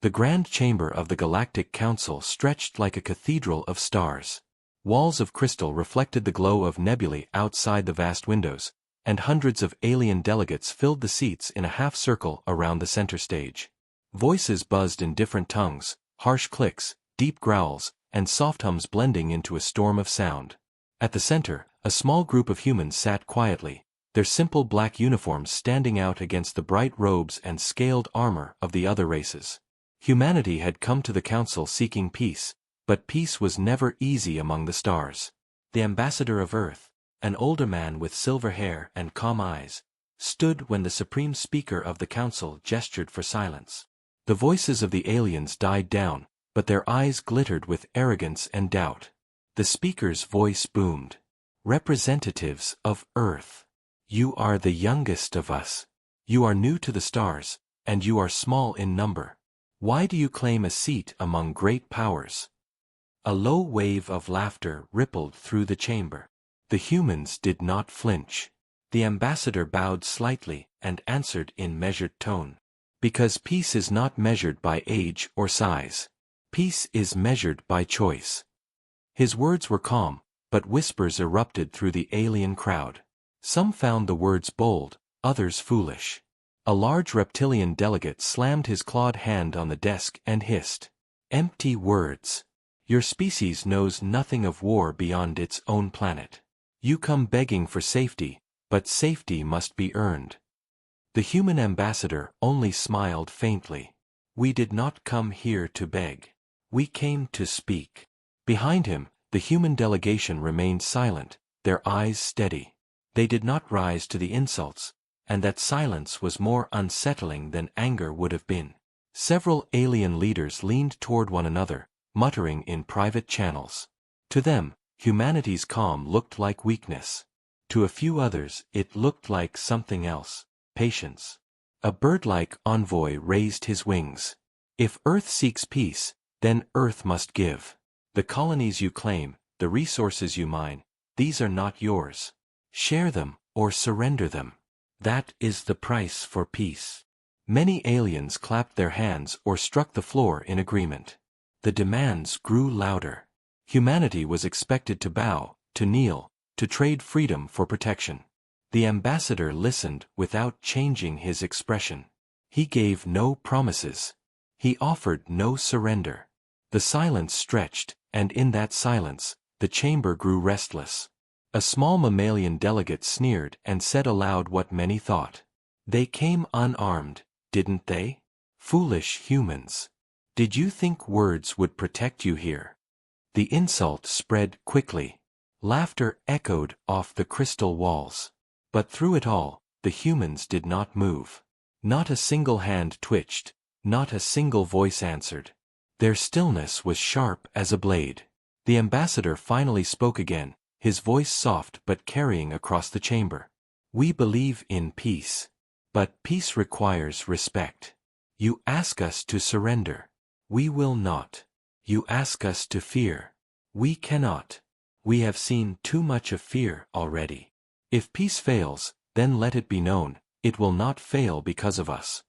The grand chamber of the Galactic Council stretched like a cathedral of stars. Walls of crystal reflected the glow of nebulae outside the vast windows, and hundreds of alien delegates filled the seats in a half-circle around the center stage. Voices buzzed in different tongues, harsh clicks, deep growls, and soft hums blending into a storm of sound. At the center, a small group of humans sat quietly, their simple black uniforms standing out against the bright robes and scaled armor of the other races. Humanity had come to the council seeking peace, but peace was never easy among the stars. The ambassador of Earth, an older man with silver hair and calm eyes, stood when the supreme speaker of the council gestured for silence. The voices of the aliens died down, but their eyes glittered with arrogance and doubt. The speaker's voice boomed. "Representatives of Earth, you are the youngest of us. You are new to the stars, and you are small in number. Why do you claim a seat among great powers?" A low wave of laughter rippled through the chamber. The humans did not flinch. The ambassador bowed slightly and answered in measured tone. "Because peace is not measured by age or size. Peace is measured by choice." His words were calm, but whispers erupted through the alien crowd. Some found the words bold, others foolish. A large reptilian delegate slammed his clawed hand on the desk and hissed, "Empty words. Your species knows nothing of war beyond its own planet. You come begging for safety, but safety must be earned." The human ambassador only smiled faintly. "We did not come here to beg. We came to speak." Behind him, the human delegation remained silent, their eyes steady. They did not rise to the insults, and that silence was more unsettling than anger would have been. Several alien leaders leaned toward one another, muttering in private channels. To them, humanity's calm looked like weakness. To a few others, it looked like something else: patience. A bird-like envoy raised his wings. "If Earth seeks peace, then Earth must give. The colonies you claim, the resources you mine, these are not yours. Share them, or surrender them. That is the price for peace." Many aliens clapped their hands or struck the floor in agreement. The demands grew louder. Humanity was expected to bow, to kneel, to trade freedom for protection. The ambassador listened without changing his expression. He gave no promises. He offered no surrender. The silence stretched, and in that silence, the chamber grew restless. A small mammalian delegate sneered and said aloud what many thought. "They came unarmed, didn't they? Foolish humans. Did you think words would protect you here?" The insult spread quickly. Laughter echoed off the crystal walls. But through it all, the humans did not move. Not a single hand twitched, not a single voice answered. Their stillness was sharp as a blade. The ambassador finally spoke again, his voice soft but carrying across the chamber. "We believe in peace. But peace requires respect. You ask us to surrender. We will not. You ask us to fear. We cannot. We have seen too much of fear already. If peace fails, then let it be known, it will not fail because of us."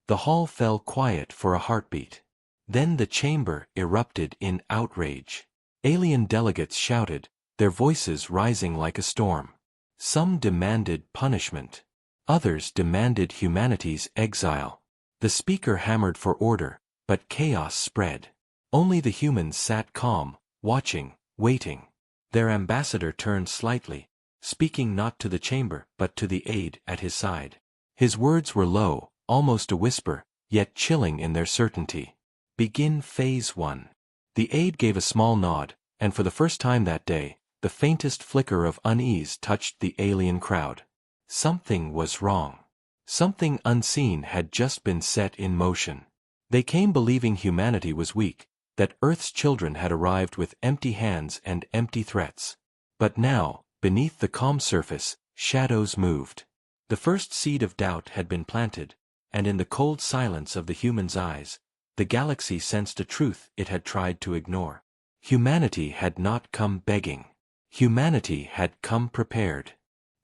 The hall fell quiet for a heartbeat. Then the chamber erupted in outrage. Alien delegates shouted, their voices rising like a storm. Some demanded punishment. Others demanded humanity's exile. The speaker hammered for order, but chaos spread. Only the humans sat calm, watching, waiting. Their ambassador turned slightly, speaking not to the chamber but to the aide at his side. His words were low, almost a whisper, yet chilling in their certainty. "Begin Phase 1. The aide gave a small nod, and for the first time that day, the faintest flicker of unease touched the alien crowd. Something was wrong. Something unseen had just been set in motion. They came believing humanity was weak, that Earth's children had arrived with empty hands and empty threats. But now, beneath the calm surface, shadows moved. The first seed of doubt had been planted, and in the cold silence of the human's eyes, the galaxy sensed a truth it had tried to ignore. Humanity had not come begging. Humanity had come prepared.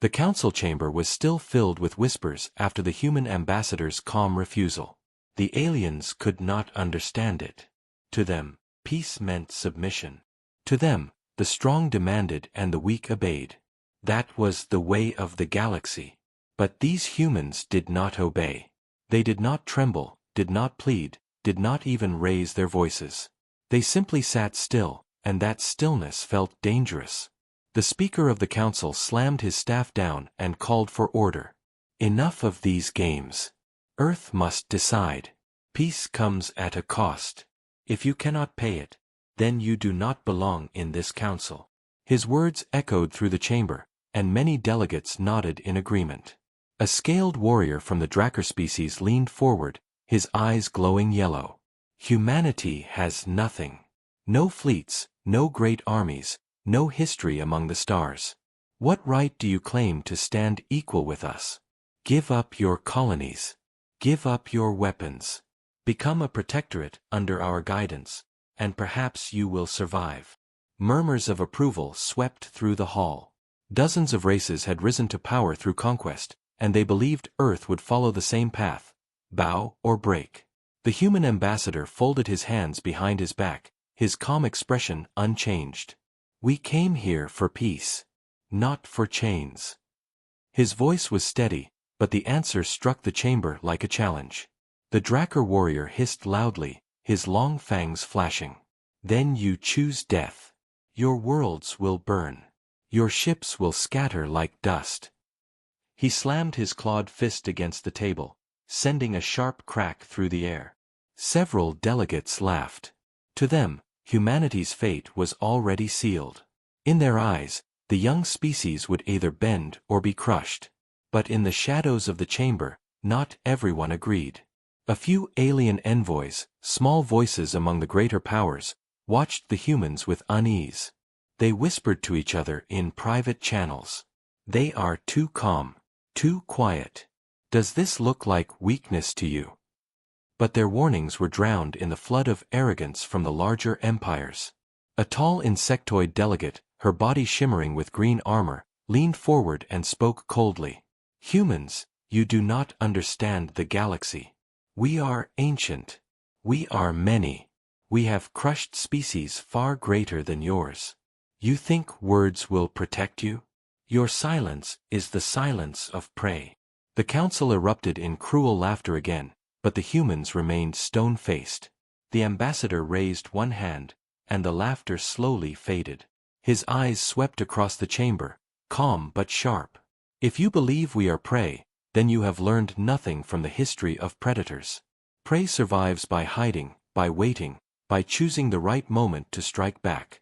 The council chamber was still filled with whispers after the human ambassador's calm refusal. The aliens could not understand it. To them, peace meant submission. To them, the strong demanded and the weak obeyed. That was the way of the galaxy. But these humans did not obey. They did not tremble, did not plead, did not even raise their voices. They simply sat still, and that stillness felt dangerous. The Speaker of the Council slammed his staff down and called for order. Enough of these games. Earth must decide. Peace comes at a cost. If you cannot pay it, then you do not belong in this council. His words echoed through the chamber, and many delegates nodded in agreement. A scaled warrior from the Drakkar species leaned forward, his eyes glowing yellow. Humanity has nothing. No fleets, no great armies, no history among the stars. What right do you claim to stand equal with us? Give up your colonies. Give up your weapons. Become a protectorate under our guidance, and perhaps you will survive. Murmurs of approval swept through the hall. Dozens of races had risen to power through conquest, and they believed Earth would follow the same path, bow or break. The human ambassador folded his hands behind his back, his calm expression unchanged. We came here for peace, not for chains. His voice was steady, but the answer struck the chamber like a challenge. The Drakkar warrior hissed loudly, his long fangs flashing. Then you choose death. Your worlds will burn. Your ships will scatter like dust. He slammed his clawed fist against the table, sending a sharp crack through the air. Several delegates laughed. To them, humanity's fate was already sealed. In their eyes, the young species would either bend or be crushed. But in the shadows of the chamber, not everyone agreed. A few alien envoys, small voices among the greater powers, watched the humans with unease. They whispered to each other in private channels. They are too calm, too quiet. Does this look like weakness to you? But their warnings were drowned in the flood of arrogance from the larger empires. A tall insectoid delegate, her body shimmering with green armor, leaned forward and spoke coldly. Humans, you do not understand the galaxy. We are ancient. We are many. We have crushed species far greater than yours. You think words will protect you? Your silence is the silence of prey. The council erupted in cruel laughter again, but the humans remained stone-faced. The ambassador raised one hand, and the laughter slowly faded. His eyes swept across the chamber, calm but sharp. If you believe we are prey, then you have learned nothing from the history of predators. Prey survives by hiding, by waiting, by choosing the right moment to strike back.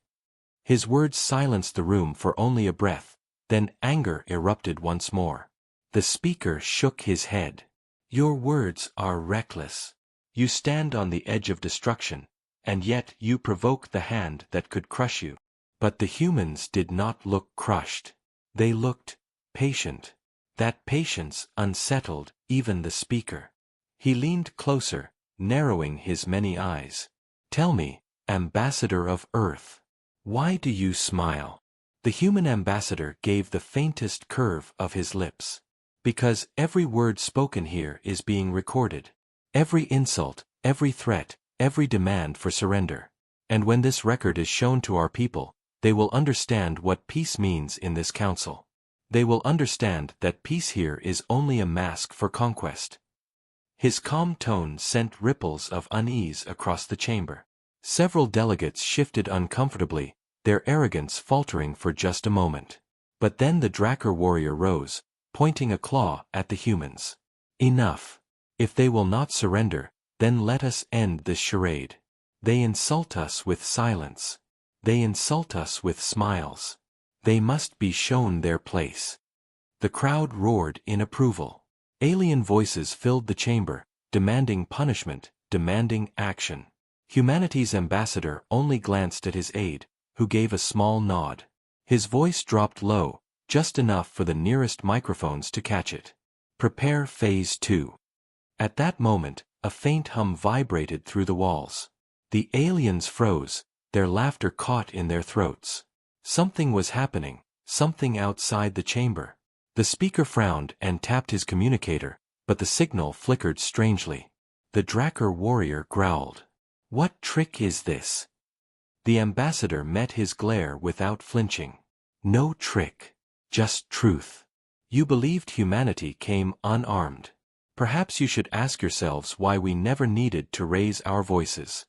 His words silenced the room for only a breath, then anger erupted once more. The speaker shook his head. Your words are reckless. You stand on the edge of destruction, and yet you provoke the hand that could crush you. But the humans did not look crushed. They looked patient. That patience unsettled even the speaker. He leaned closer, narrowing his many eyes. Tell me, Ambassador of Earth, why do you smile? The human ambassador gave the faintest curve of his lips. Because every word spoken here is being recorded. Every insult, every threat, every demand for surrender. And when this record is shown to our people, they will understand what peace means in this council. They will understand that peace here is only a mask for conquest. His calm tone sent ripples of unease across the chamber. Several delegates shifted uncomfortably, their arrogance faltering for just a moment. But then the Drakkar warrior rose, pointing a claw at the humans. Enough. If they will not surrender, then let us end this charade. They insult us with silence. They insult us with smiles. They must be shown their place. The crowd roared in approval. Alien voices filled the chamber, demanding punishment, demanding action. Humanity's ambassador only glanced at his aide, who gave a small nod. His voice dropped low, just enough for the nearest microphones to catch it. Prepare Phase 2. At that moment, a faint hum vibrated through the walls. The aliens froze, their laughter caught in their throats. Something was happening, something outside the chamber. The speaker frowned and tapped his communicator, but the signal flickered strangely. The Drakkar warrior growled. What trick is this? The ambassador met his glare without flinching. No trick. Just truth. You believed humanity came unarmed. Perhaps you should ask yourselves why we never needed to raise our voices.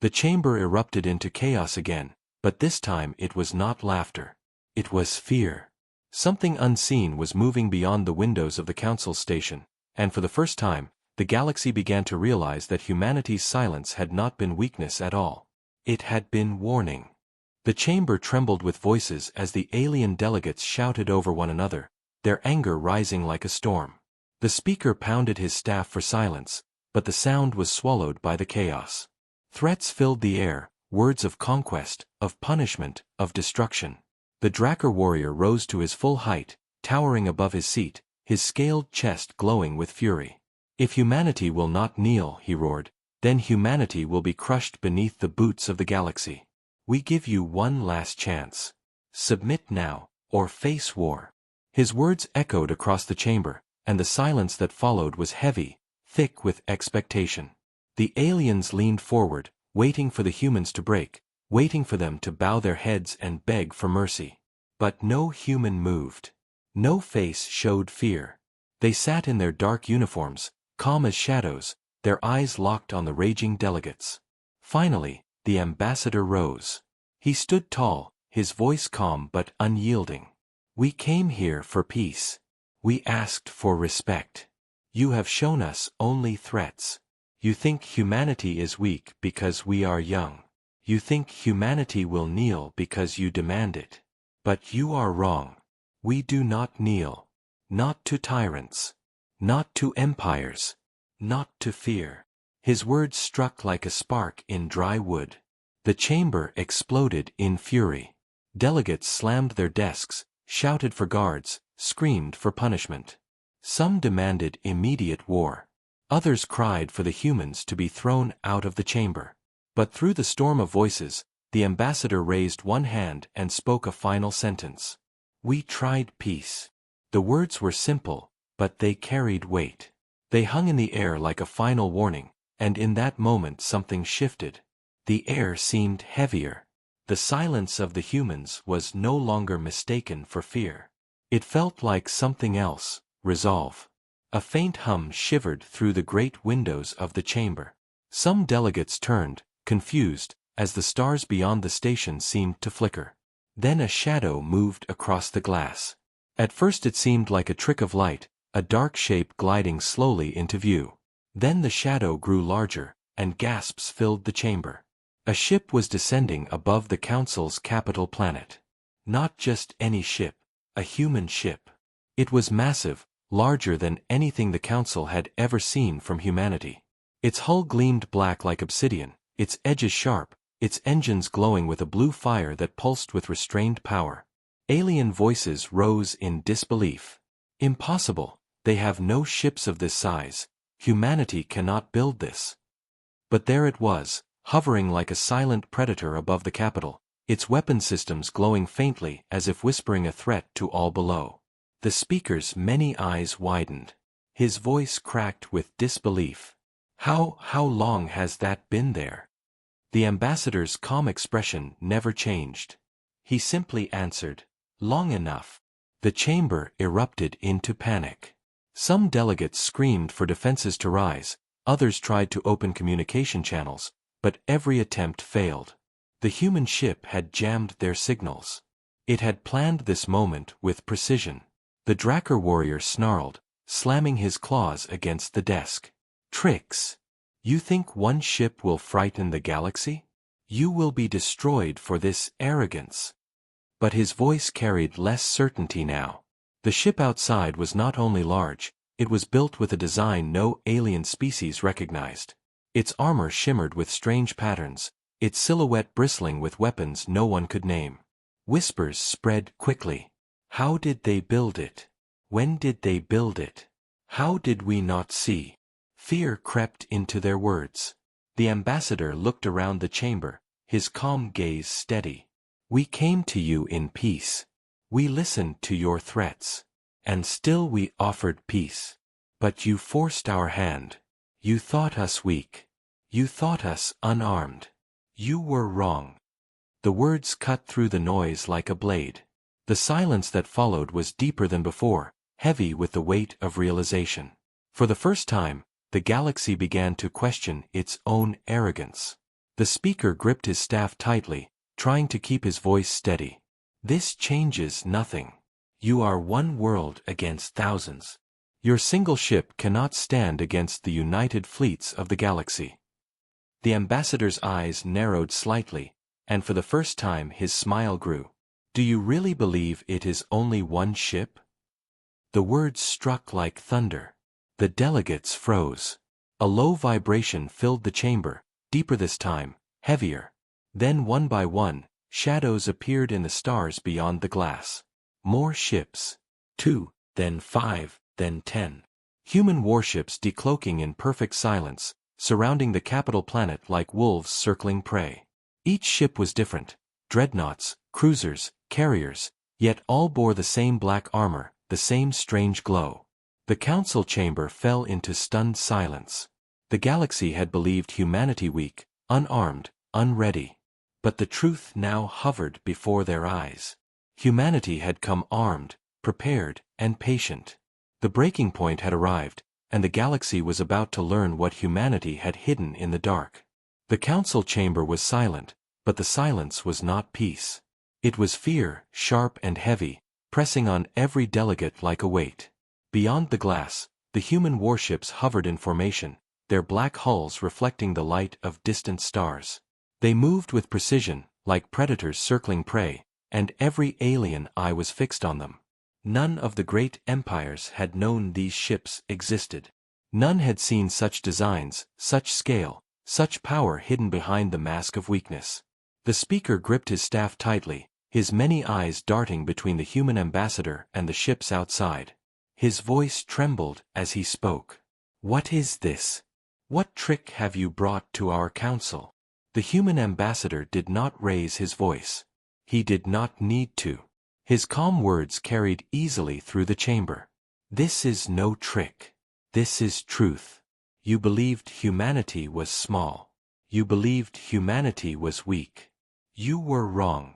The chamber erupted into chaos again, but this time it was not laughter. It was fear. Something unseen was moving beyond the windows of the council station, and for the first time, the galaxy began to realize that humanity's silence had not been weakness at all. It had been warning. The chamber trembled with voices as the alien delegates shouted over one another, their anger rising like a storm. The speaker pounded his staff for silence, but the sound was swallowed by the chaos. Threats filled the air, words of conquest, of punishment, of destruction. The Drakkar warrior rose to his full height, towering above his seat, his scaled chest glowing with fury. If humanity will not kneel, he roared, then humanity will be crushed beneath the boots of the galaxy. We give you one last chance. Submit now, or face war. His words echoed across the chamber, and the silence that followed was heavy, thick with expectation. The aliens leaned forward, waiting for the humans to break, waiting for them to bow their heads and beg for mercy. But no human moved. No face showed fear. They sat in their dark uniforms, calm as shadows, their eyes locked on the raging delegates. Finally, the ambassador rose. He stood tall, his voice calm but unyielding. We came here for peace. We asked for respect. You have shown us only threats. You think humanity is weak because we are young. You think humanity will kneel because you demand it. But you are wrong. We do not kneel. Not to tyrants. Not to empires. Not to fear. His words struck like a spark in dry wood. The chamber exploded in fury. Delegates slammed their desks, shouted for guards, screamed for punishment. Some demanded immediate war. Others cried for the humans to be thrown out of the chamber. But through the storm of voices, the ambassador raised one hand and spoke a final sentence. We tried peace. The words were simple, but they carried weight. They hung in the air like a final warning, and in that moment something shifted. The air seemed heavier. The silence of the humans was no longer mistaken for fear. It felt like something else, resolve. A faint hum shivered through the great windows of the chamber. Some delegates turned, confused, as the stars beyond the station seemed to flicker. Then a shadow moved across the glass. At first it seemed like a trick of light, a dark shape gliding slowly into view. Then the shadow grew larger, and gasps filled the chamber. A ship was descending above the council's capital planet. Not just any ship, a human ship. It was massive, larger than anything the council had ever seen from humanity. Its hull gleamed black like obsidian, its edges sharp, its engines glowing with a blue fire that pulsed with restrained power. Alien voices rose in disbelief. Impossible, they have no ships of this size. Humanity cannot build this. But there it was, hovering like a silent predator above the capital, its weapon systems glowing faintly as if whispering a threat to all below. The speaker's many eyes widened. His voice cracked with disbelief. How long has that been there? The ambassador's calm expression never changed. He simply answered, long enough. The chamber erupted into panic. Some delegates screamed for defenses to rise, others tried to open communication channels, but every attempt failed. The human ship had jammed their signals. It had planned this moment with precision. The Drakkar warrior snarled, slamming his claws against the desk. Tricks. You think one ship will frighten the galaxy? You will be destroyed for this arrogance. But his voice carried less certainty now. The ship outside was not only large, it was built with a design no alien species recognized. Its armor shimmered with strange patterns, its silhouette bristling with weapons no one could name. Whispers spread quickly. How did they build it? When did they build it? How did we not see? Fear crept into their words. The ambassador looked around the chamber, his calm gaze steady. We came to you in peace. We listened to your threats. And still we offered peace. But you forced our hand. You thought us weak. You thought us unarmed. You were wrong. The words cut through the noise like a blade. The silence that followed was deeper than before, heavy with the weight of realization. For the first time, the galaxy began to question its own arrogance. The speaker gripped his staff tightly, trying to keep his voice steady. This changes nothing. You are one world against thousands. Your single ship cannot stand against the united fleets of the galaxy. The ambassador's eyes narrowed slightly, and for the first time his smile grew. Do you really believe it is only one ship? The words struck like thunder. The delegates froze. A low vibration filled the chamber, deeper this time, heavier. Then one by one, shadows appeared in the stars beyond the glass. More ships. 2, then 5, then 10. Human warships decloaking in perfect silence, surrounding the capital planet like wolves circling prey. Each ship was different. Dreadnoughts, cruisers, carriers, yet all bore the same black armor, the same strange glow. The council chamber fell into stunned silence. The galaxy had believed humanity weak, unarmed, unready. But the truth now hovered before their eyes. Humanity had come armed, prepared, and patient. The breaking point had arrived, and the galaxy was about to learn what humanity had hidden in the dark. The council chamber was silent, but the silence was not peace. It was fear, sharp and heavy, pressing on every delegate like a weight. Beyond the glass, the human warships hovered in formation, their black hulls reflecting the light of distant stars. They moved with precision, like predators circling prey, and every alien eye was fixed on them. None of the great empires had known these ships existed. None had seen such designs, such scale, such power hidden behind the mask of weakness. The speaker gripped his staff tightly, his many eyes darting between the human ambassador and the ships outside. His voice trembled as he spoke. What is this? What trick have you brought to our council? The human ambassador did not raise his voice. He did not need to. His calm words carried easily through the chamber. This is no trick. This is truth. You believed humanity was small. You believed humanity was weak. You were wrong.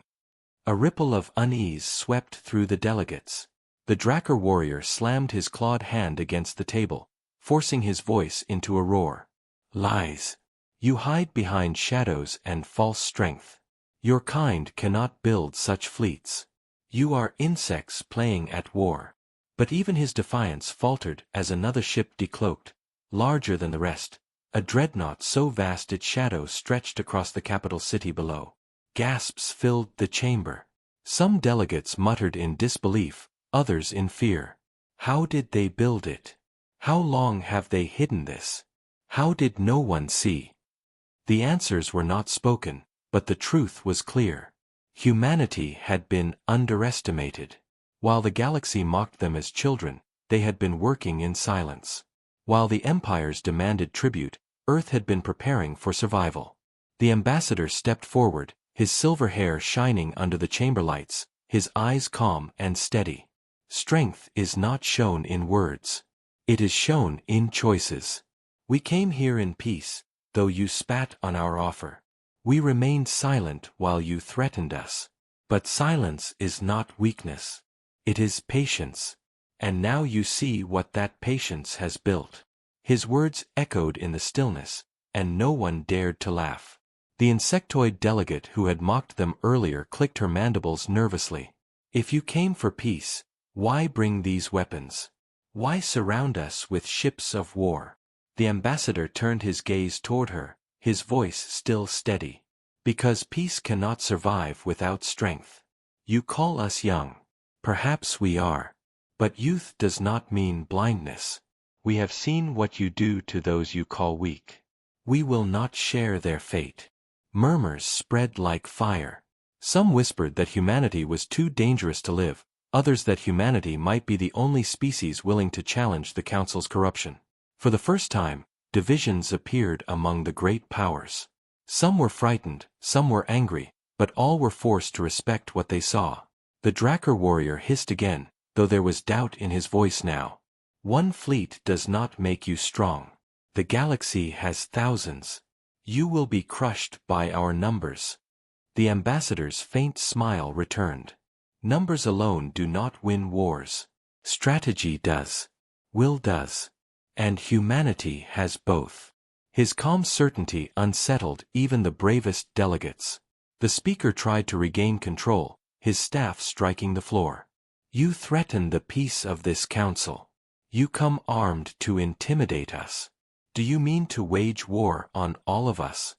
A ripple of unease swept through the delegates. The Drakkar warrior slammed his clawed hand against the table, forcing his voice into a roar. Lies. You hide behind shadows and false strength. Your kind cannot build such fleets. You are insects playing at war. But even his defiance faltered as another ship decloaked, larger than the rest, a dreadnought so vast its shadow stretched across the capital city below. Gasps filled the chamber. Some delegates muttered in disbelief, others in fear. How did they build it? How long have they hidden this? How did no one see? The answers were not spoken, but the truth was clear. Humanity had been underestimated. While the galaxy mocked them as children, they had been working in silence. While the empires demanded tribute, Earth had been preparing for survival. The ambassador stepped forward, his silver hair shining under the chamber lights, his eyes calm and steady. Strength is not shown in words. It is shown in choices. We came here in peace, though you spat on our offer. We remained silent while you threatened us. But silence is not weakness. It is patience. And now you see what that patience has built. His words echoed in the stillness, and no one dared to laugh. The insectoid delegate who had mocked them earlier clicked her mandibles nervously. If you came for peace, why bring these weapons? Why surround us with ships of war? The ambassador turned his gaze toward her, his voice still steady. Because peace cannot survive without strength. You call us young. Perhaps we are. But youth does not mean blindness. We have seen what you do to those you call weak. We will not share their fate. Murmurs spread like fire. Some whispered that humanity was too dangerous to live, others that humanity might be the only species willing to challenge the Council's corruption. For the first time, divisions appeared among the great powers. Some were frightened, some were angry, but all were forced to respect what they saw. The Drakkar warrior hissed again, though there was doubt in his voice now. One fleet does not make you strong. The galaxy has thousands. You will be crushed by our numbers. The ambassador's faint smile returned. Numbers alone do not win wars. Strategy does. Will does. And humanity has both. His calm certainty unsettled even the bravest delegates. The speaker tried to regain control, his staff striking the floor. You threaten the peace of this council. You come armed to intimidate us. Do you mean to wage war on all of us?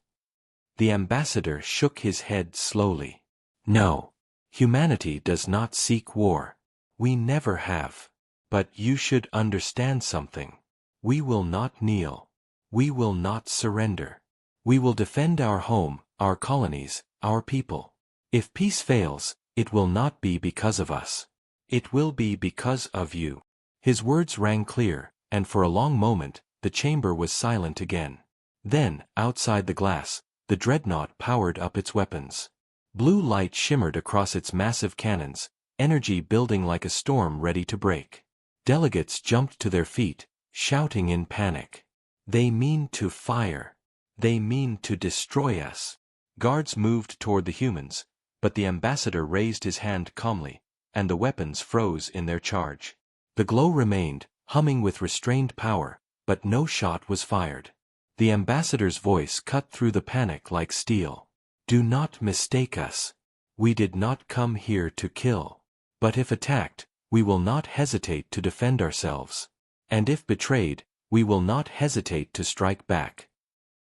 The ambassador shook his head slowly. No. Humanity does not seek war. We never have. But you should understand something. We will not kneel. We will not surrender. We will defend our home, our colonies, our people. If peace fails, it will not be because of us. It will be because of you. His words rang clear, and for a long moment, the chamber was silent again. Then, outside the glass, the dreadnought powered up its weapons. Blue light shimmered across its massive cannons, energy building like a storm ready to break. Delegates jumped to their feet, shouting in panic. They mean to fire. They mean to destroy us. Guards moved toward the humans, but the ambassador raised his hand calmly, and the weapons froze in their charge. The glow remained, humming with restrained power, but no shot was fired. The ambassador's voice cut through the panic like steel. Do not mistake us. We did not come here to kill. But if attacked, we will not hesitate to defend ourselves. And if betrayed, we will not hesitate to strike back.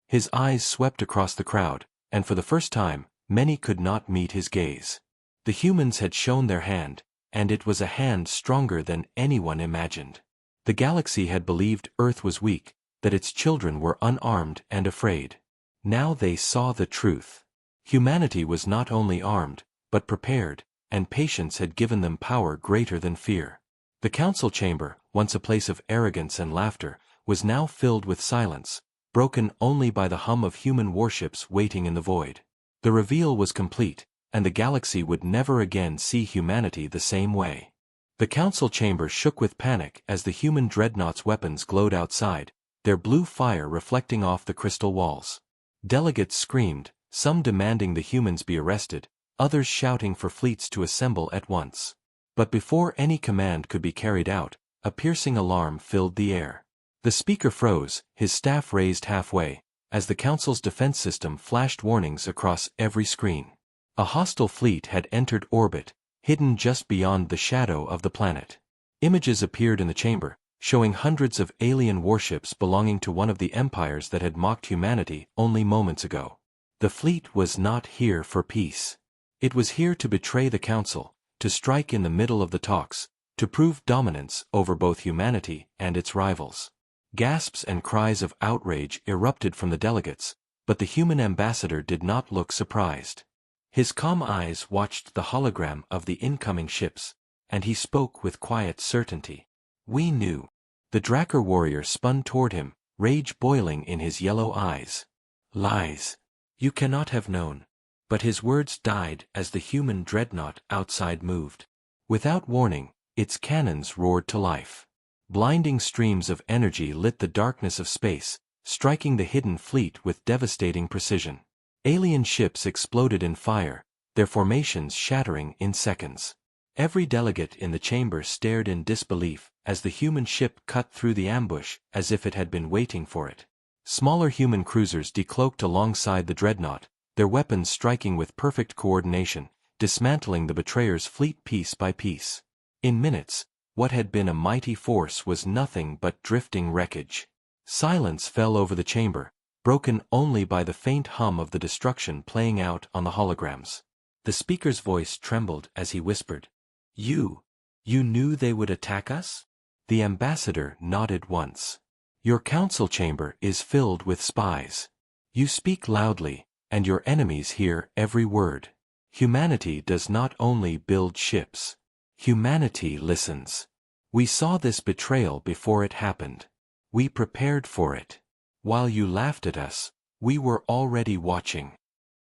His eyes swept across the crowd, and for the first time, many could not meet his gaze. The humans had shown their hand, and it was a hand stronger than anyone imagined. The galaxy had believed Earth was weak, that its children were unarmed and afraid. Now they saw the truth. Humanity was not only armed, but prepared, and patience had given them power greater than fear. The council chamber, once a place of arrogance and laughter, was now filled with silence, broken only by the hum of human warships waiting in the void. The reveal was complete, and the galaxy would never again see humanity the same way. The council chamber shook with panic as the human dreadnoughts' weapons glowed outside, their blue fire reflecting off the crystal walls. Delegates screamed, some demanding the humans be arrested, others shouting for fleets to assemble at once. But before any command could be carried out, a piercing alarm filled the air. The speaker froze, his staff raised halfway, as the council's defense system flashed warnings across every screen. A hostile fleet had entered orbit, hidden just beyond the shadow of the planet. Images appeared in the chamber, showing hundreds of alien warships belonging to one of the empires that had mocked humanity only moments ago. The fleet was not here for peace. It was here to betray the council, to strike in the middle of the talks, to prove dominance over both humanity and its rivals. Gasps and cries of outrage erupted from the delegates, but the human ambassador did not look surprised. His calm eyes watched the hologram of the incoming ships, and he spoke with quiet certainty. We knew. The Drakkar warrior spun toward him, rage boiling in his yellow eyes. Lies. You cannot have known. But his words died as the human dreadnought outside moved. Without warning, its cannons roared to life. Blinding streams of energy lit the darkness of space, striking the hidden fleet with devastating precision. Alien ships exploded in fire, their formations shattering in seconds. Every delegate in the chamber stared in disbelief as the human ship cut through the ambush as if it had been waiting for it. Smaller human cruisers decloaked alongside the dreadnought, their weapons striking with perfect coordination, dismantling the betrayer's fleet piece by piece. In minutes, what had been a mighty force was nothing but drifting wreckage. Silence fell over the chamber, broken only by the faint hum of the destruction playing out on the holograms. The speaker's voice trembled as he whispered, You knew they would attack us? The ambassador nodded once. Your council chamber is filled with spies. You speak loudly, and your enemies hear every word. Humanity does not only build ships. Humanity listens. We saw this betrayal before it happened. We prepared for it. While you laughed at us, we were already watching.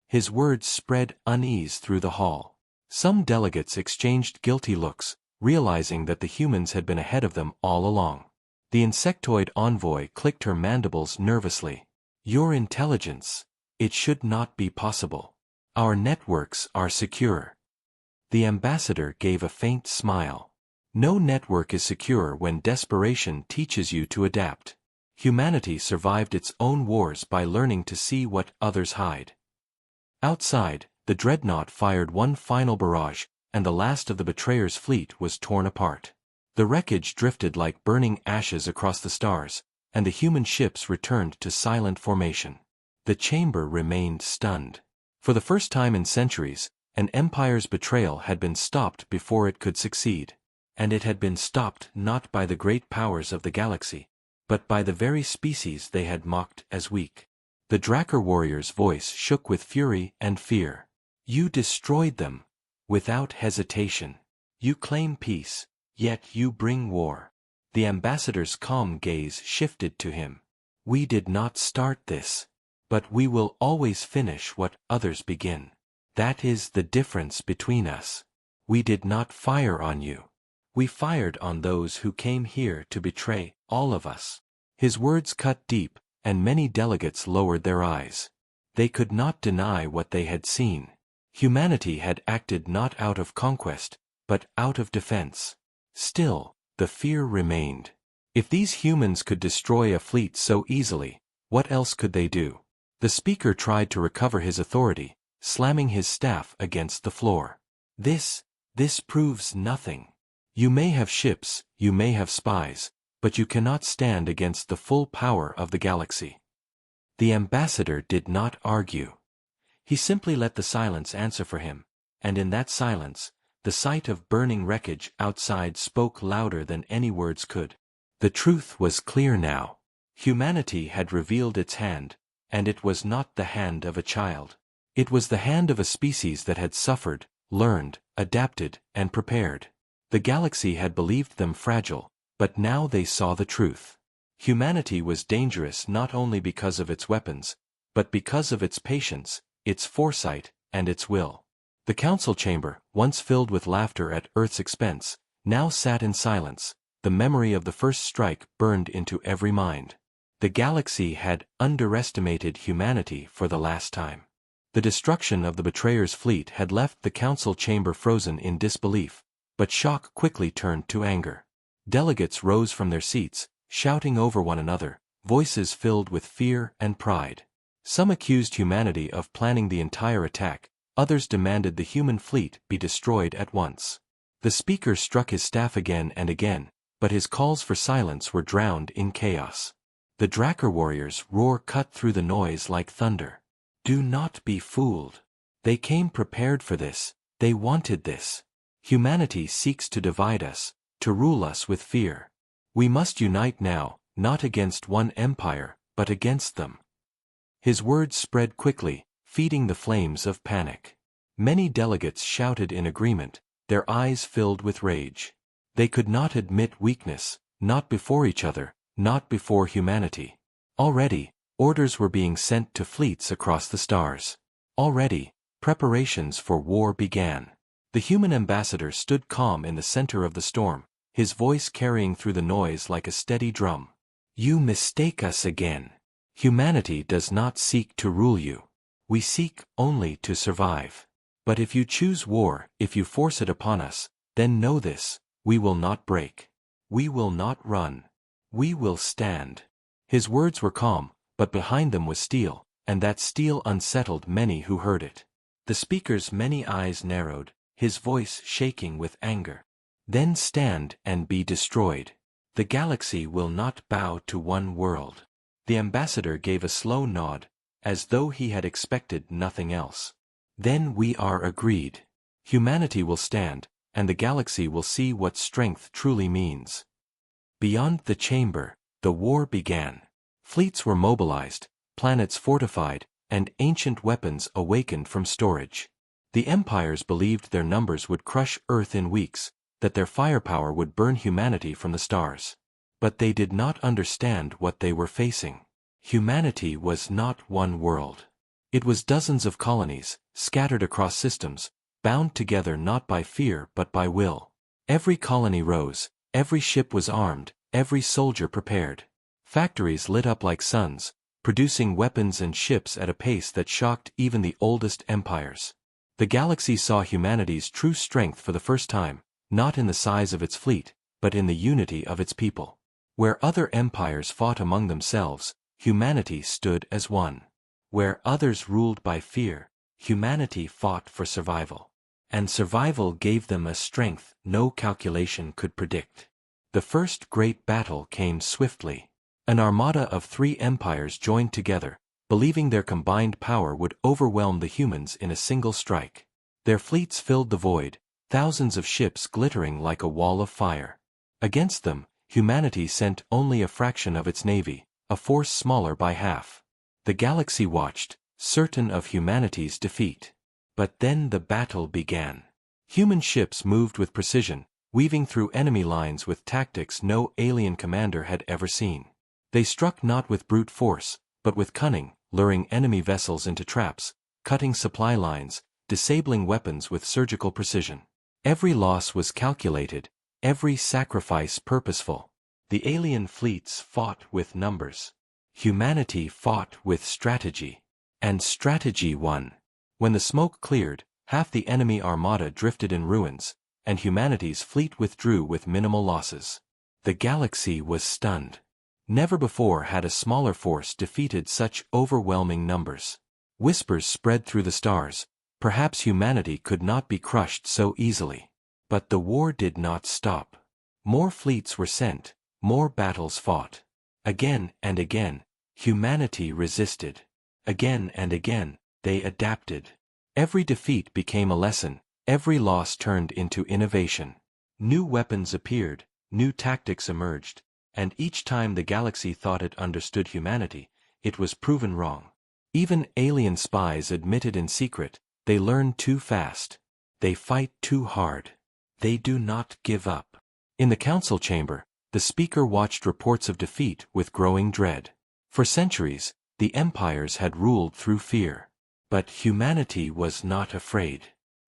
His words spread unease through the hall. Some delegates exchanged guilty looks, realizing that the humans had been ahead of them all along. The insectoid envoy clicked her mandibles nervously. Your intelligence. It should not be possible. Our networks are secure. The ambassador gave a faint smile. No network is secure when desperation teaches you to adapt. Humanity survived its own wars by learning to see what others hide. Outside, the dreadnought fired one final barrage, and the last of the betrayer's fleet was torn apart. The wreckage drifted like burning ashes across the stars, and the human ships returned to silent formation. The chamber remained stunned. For the first time in centuries, an empire's betrayal had been stopped before it could succeed. And it had been stopped not by the great powers of the galaxy, but by the very species they had mocked as weak. The Drakkar warrior's voice shook with fury and fear. You destroyed them. Without hesitation. You claim peace, yet you bring war. The ambassador's calm gaze shifted to him. We did not start this. But we will always finish what others begin. That is the difference between us. We did not fire on you. We fired on those who came here to betray all of us. His words cut deep, and many delegates lowered their eyes. They could not deny what they had seen. Humanity had acted not out of conquest, but out of defense. Still, the fear remained. If these humans could destroy a fleet so easily, what else could they do? The speaker tried to recover his authority, slamming his staff against the floor. This proves nothing. You may have ships, you may have spies, but you cannot stand against the full power of the galaxy. The ambassador did not argue. He simply let the silence answer for him, and in that silence, the sight of burning wreckage outside spoke louder than any words could. The truth was clear now. Humanity had revealed its hand, and it was not the hand of a child. It was the hand of a species that had suffered, learned, adapted, and prepared. The galaxy had believed them fragile, but now they saw the truth. Humanity was dangerous not only because of its weapons, but because of its patience, its foresight, and its will. The council chamber, once filled with laughter at Earth's expense, now sat in silence. The memory of the first strike burned into every mind. The galaxy had underestimated humanity for the last time. The destruction of the betrayer's fleet had left the council chamber frozen in disbelief, but shock quickly turned to anger. Delegates rose from their seats, shouting over one another, voices filled with fear and pride. Some accused humanity of planning the entire attack, others demanded the human fleet be destroyed at once. The speaker struck his staff again and again, but his calls for silence were drowned in chaos. The Drakkar warrior's roar cut through the noise like thunder. Do not be fooled. They came prepared for this. They wanted this. Humanity seeks to divide us, to rule us with fear. We must unite now, not against one empire, but against them. His words spread quickly, feeding the flames of panic. Many delegates shouted in agreement, their eyes filled with rage. They could not admit weakness, not before each other, not before humanity. Already, orders were being sent to fleets across the stars. Already, preparations for war began. The human ambassador stood calm in the center of the storm, his voice carrying through the noise like a steady drum. You mistake us again. Humanity does not seek to rule you. We seek only to survive. But if you choose war, if you force it upon us, then know this, we will not break. We will not run. We will stand. His words were calm, but behind them was steel, and that steel unsettled many who heard it. The speaker's many eyes narrowed, his voice shaking with anger. Then stand and be destroyed. The galaxy will not bow to one world. The ambassador gave a slow nod, as though he had expected nothing else. Then we are agreed. Humanity will stand, and the galaxy will see what strength truly means. Beyond the chamber, the war began. Fleets were mobilized, planets fortified, and ancient weapons awakened from storage. The empires believed their numbers would crush Earth in weeks, that their firepower would burn humanity from the stars. But they did not understand what they were facing. Humanity was not one world. It was dozens of colonies, scattered across systems, bound together not by fear but by will. Every colony rose, every ship was armed, every soldier prepared. Factories lit up like suns, producing weapons and ships at a pace that shocked even the oldest empires. The galaxy saw humanity's true strength for the first time, not in the size of its fleet, but in the unity of its people. Where other empires fought among themselves, humanity stood as one. Where others ruled by fear, humanity fought for survival. And survival gave them a strength no calculation could predict. The first great battle came swiftly. An armada of 3 empires joined together, believing their combined power would overwhelm the humans in a single strike. Their fleets filled the void, thousands of ships glittering like a wall of fire. Against them, humanity sent only a fraction of its navy, a force smaller by half. The galaxy watched, certain of humanity's defeat. But then the battle began. Human ships moved with precision, weaving through enemy lines with tactics no alien commander had ever seen. They struck not with brute force, but with cunning, luring enemy vessels into traps, cutting supply lines, disabling weapons with surgical precision. Every loss was calculated, every sacrifice purposeful. The alien fleets fought with numbers. Humanity fought with strategy. And strategy won. When the smoke cleared, half the enemy armada drifted in ruins, and humanity's fleet withdrew with minimal losses. The galaxy was stunned. Never before had a smaller force defeated such overwhelming numbers. Whispers spread through the stars, perhaps humanity could not be crushed so easily. But the war did not stop. More fleets were sent, more battles fought. Again and again, humanity resisted. Again and again, they adapted. Every defeat became a lesson, every loss turned into innovation. New weapons appeared, new tactics emerged, and each time the galaxy thought it understood humanity, it was proven wrong. Even alien spies admitted in secret, they learn too fast. They fight too hard. They do not give up. In the council chamber, the speaker watched reports of defeat with growing dread. For centuries, the empires had ruled through fear. But humanity was not afraid.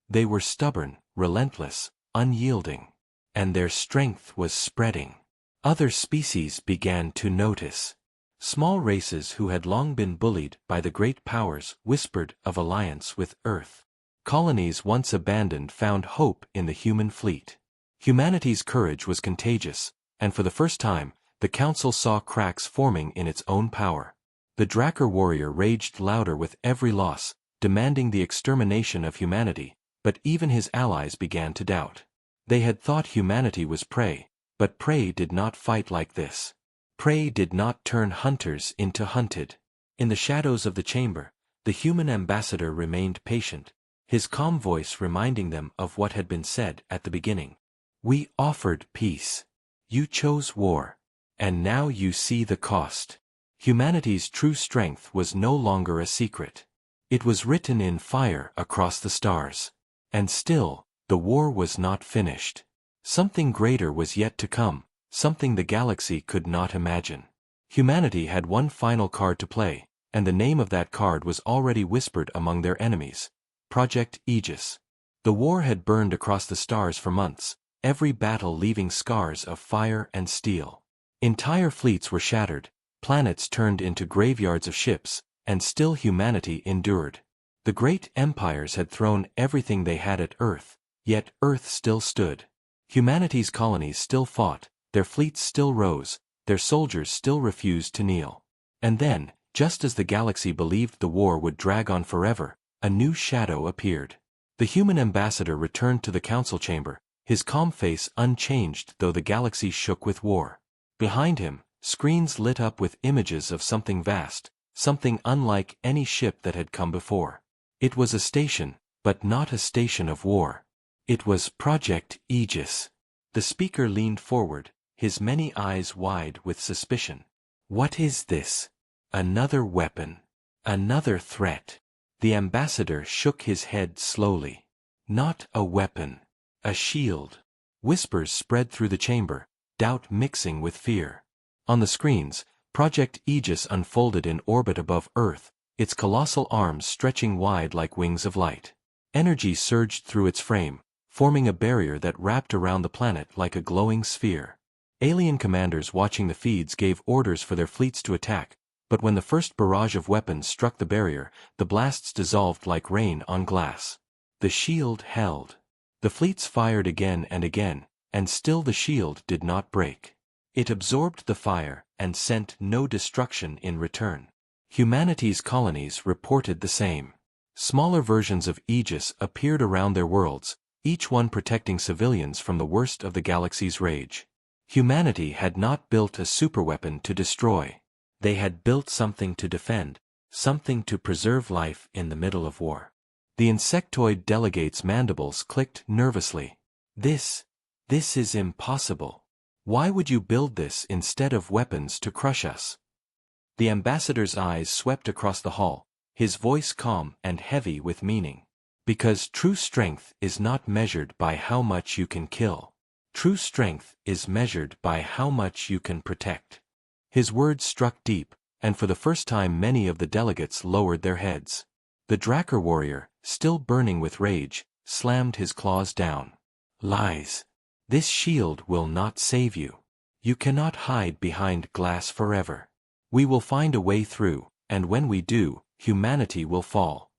They were stubborn, relentless, unyielding. And their strength was spreading. Other species began to notice. Small races who had long been bullied by the great powers whispered of alliance with Earth. Colonies once abandoned found hope in the human fleet. Humanity's courage was contagious, and for the first time, the Council saw cracks forming in its own power. The Drakkar warrior raged louder with every loss, demanding the extermination of humanity, but even his allies began to doubt. They had thought humanity was prey, but prey did not fight like this. Prey did not turn hunters into hunted. In the shadows of the chamber, the human ambassador remained patient, his calm voice reminding them of what had been said at the beginning. We offered peace. You chose war. And now you see the cost. Humanity's true strength was no longer a secret. It was written in fire across the stars. And still, the war was not finished. Something greater was yet to come, something the galaxy could not imagine. Humanity had one final card to play, and the name of that card was already whispered among their enemies. Project Aegis. The war had burned across the stars for months, every battle leaving scars of fire and steel. Entire fleets were shattered, planets turned into graveyards of ships, and still humanity endured. The great empires had thrown everything they had at Earth, yet Earth still stood. Humanity's colonies still fought, their fleets still rose, their soldiers still refused to kneel. And then, just as the galaxy believed the war would drag on forever, a new shadow appeared. The human ambassador returned to the council chamber, his calm face unchanged though the galaxy shook with war. Behind him, screens lit up with images of something vast, something unlike any ship that had come before. It was a station, but not a station of war. It was Project Aegis. The speaker leaned forward, his many eyes wide with suspicion. What is this? Another weapon. Another threat. The ambassador shook his head slowly. Not a weapon. A shield. Whispers spread through the chamber, doubt mixing with fear. On the screens, Project Aegis unfolded in orbit above Earth, its colossal arms stretching wide like wings of light. Energy surged through its frame, forming a barrier that wrapped around the planet like a glowing sphere. Alien commanders watching the feeds gave orders for their fleets to attack, but when the first barrage of weapons struck the barrier, the blasts dissolved like rain on glass. The shield held. The fleets fired again, and still the shield did not break. It absorbed the fire and sent no destruction in return. Humanity's colonies reported the same. Smaller versions of Aegis appeared around their worlds, each one protecting civilians from the worst of the galaxy's rage. Humanity had not built a superweapon to destroy. They had built something to defend, something to preserve life in the middle of war. The insectoid delegate's mandibles clicked nervously. This is impossible. Why would you build this instead of weapons to crush us? The ambassador's eyes swept across the hall, his voice calm and heavy with meaning. Because true strength is not measured by how much you can kill. True strength is measured by how much you can protect. His words struck deep, and for the first time many of the delegates lowered their heads. The Drakkar warrior, still burning with rage, slammed his claws down. Lies. This shield will not save you. You cannot hide behind glass forever. We will find a way through, and when we do, humanity will fall.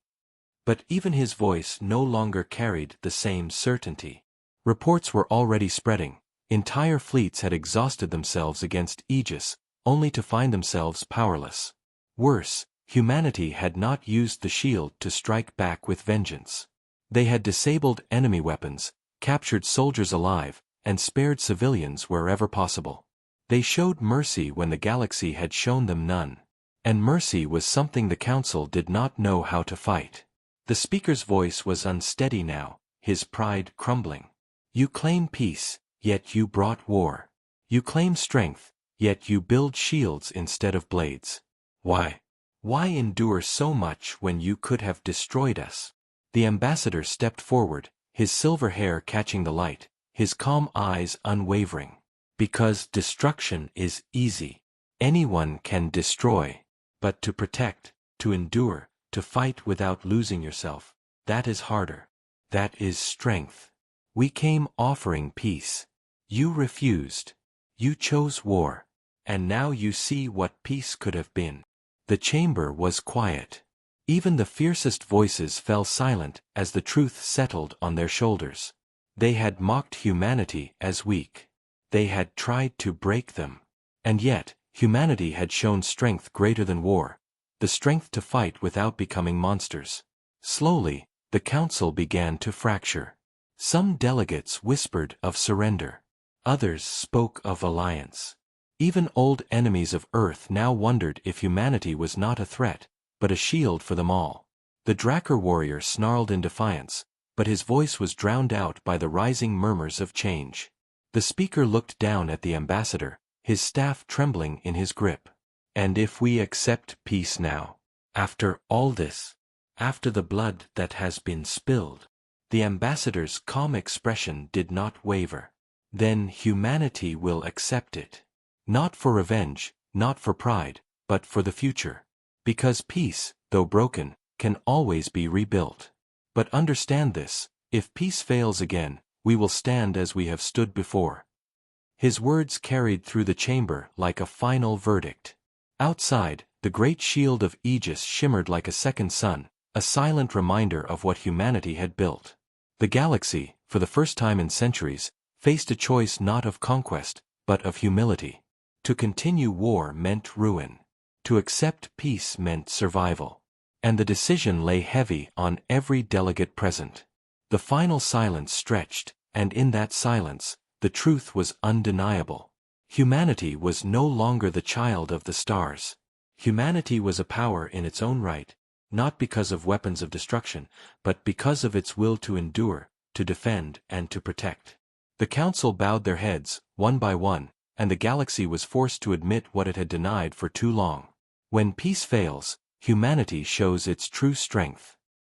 But even his voice no longer carried the same certainty. Reports were already spreading. Entire fleets had exhausted themselves against Aegis, only to find themselves powerless. Worse, humanity had not used the shield to strike back with vengeance. They had disabled enemy weapons, captured soldiers alive, and spared civilians wherever possible. They showed mercy when the galaxy had shown them none. And mercy was something the Council did not know how to fight. The speaker's voice was unsteady now, his pride crumbling. You claim peace, yet you brought war. You claim strength, yet you build shields instead of blades. Why? Why endure so much when you could have destroyed us? The ambassador stepped forward, his silver hair catching the light, his calm eyes unwavering. Because destruction is easy. Anyone can destroy. But to protect, to endure, to fight without losing yourself, that is harder. That is strength. We came offering peace. You refused. You chose war. And now you see what peace could have been. The chamber was quiet. Even the fiercest voices fell silent as the truth settled on their shoulders. They had mocked humanity as weak. They had tried to break them. And yet, humanity had shown strength greater than war, the strength to fight without becoming monsters. Slowly, the council began to fracture. Some delegates whispered of surrender. Others spoke of alliance. Even old enemies of Earth now wondered if humanity was not a threat, but a shield for them all. The Drakkar warrior snarled in defiance, but his voice was drowned out by the rising murmurs of change. The speaker looked down at the ambassador, his staff trembling in his grip. And if we accept peace now, after all this, after the blood that has been spilled, the ambassador's calm expression did not waver. Then humanity will accept it. Not for revenge, not for pride, but for the future. Because peace, though broken, can always be rebuilt. But understand this, if peace fails again, we will stand as we have stood before. His words carried through the chamber like a final verdict. Outside, the great shield of Aegis shimmered like a second sun, a silent reminder of what humanity had built. The galaxy, for the first time in centuries, faced a choice not of conquest, but of humility. To continue war meant ruin. To accept peace meant survival. And the decision lay heavy on every delegate present. The final silence stretched, and in that silence, the truth was undeniable. Humanity was no longer the child of the stars. Humanity was a power in its own right, not because of weapons of destruction, but because of its will to endure, to defend, and to protect. The council bowed their heads, one by one, and the galaxy was forced to admit what it had denied for too long. When peace fails, humanity shows its true strength.